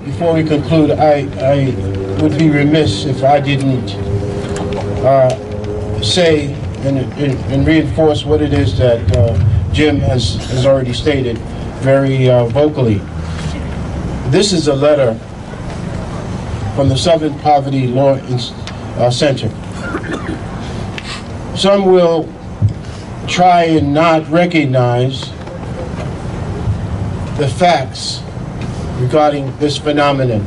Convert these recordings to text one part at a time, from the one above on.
before we conclude, I would be remiss if I didn't say and reinforce what it is that Jim has already stated very vocally. This is a letter from the Southern Poverty Law Center. Some will try and not recognize the facts regarding this phenomenon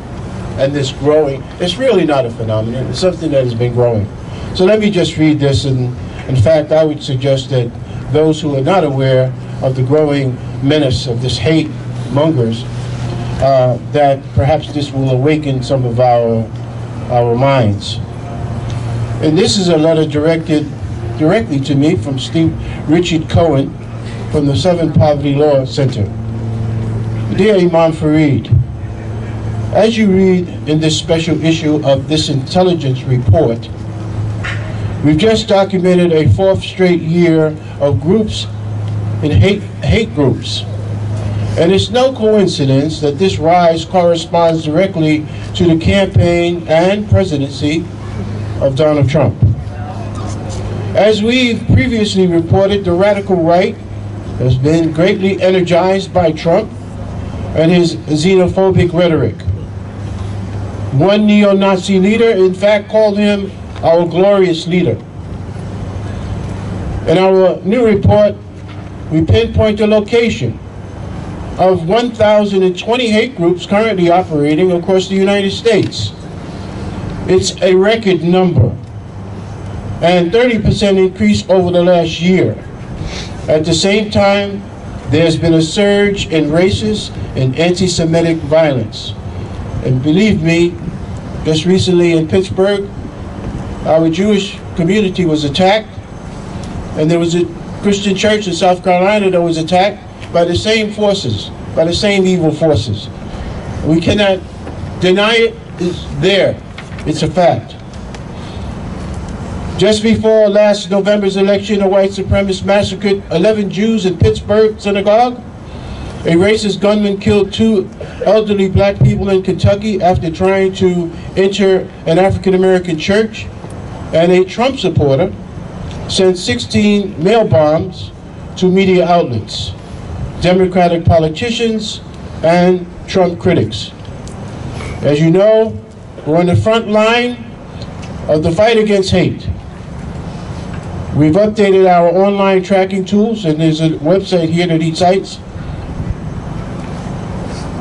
and this growing. It's really not a phenomenon, it's something that has been growing. So let me just read this, and in fact I would suggest that those who are not aware of the growing menace of this hate mongers, that perhaps this will awaken some of our minds. And this is a letter directed directly to me from Steve Richard Cohen from the Southern Poverty Law Center. Dear Imam Farid, as you read in this special issue of this intelligence report, we've just documented a 4th straight year of groups in hate groups. And it's no coincidence that this rise corresponds directly to the campaign and presidency of Donald Trump. As we've previously reported, the radical right has been greatly energized by Trump and his xenophobic rhetoric. One neo-Nazi leader, in fact, called him our glorious leader. In our new report, we pinpoint the location of 1,020 hate groups currently operating across the United States. It's a record number, and 30% increase over the last year. At the same time, there's been a surge in racist and anti-Semitic violence. And believe me, just recently in Pittsburgh, our Jewish community was attacked, and there was a Christian church in South Carolina that was attacked by the same forces, by the same evil forces. We cannot deny it. It's there. It's a fact. Just before last November's election, a white supremacist massacred 11 Jews in Pittsburgh synagogue. A racist gunman killed 2 elderly black people in Kentucky after trying to enter an African-American church. And a Trump supporter sent 16 mail bombs to media outlets, Democratic politicians, and Trump critics. As you know, we're on the front line of the fight against hate. We've updated our online tracking tools, and there's a website here that he cites.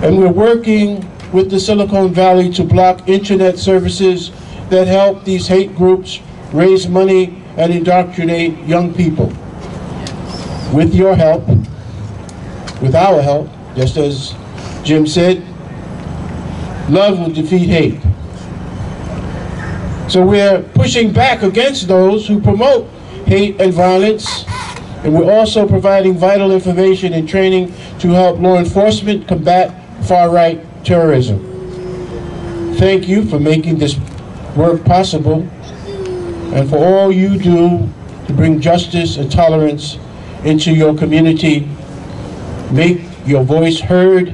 And we're working with the Silicon Valley to block internet services that help these hate groups raise money and indoctrinate young people. With your help, with our help, just as Jim said, love will defeat hate. So we're pushing back against those who promote hate and violence, and we're also providing vital information and training to help law enforcement combat far-right terrorism. Thank you for making this work possible, and for all you do to bring justice and tolerance into your community. Make your voice heard,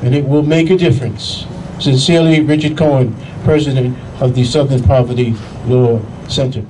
and it will make a difference. Sincerely, Richard Cohen, President of the Southern Poverty Law Center.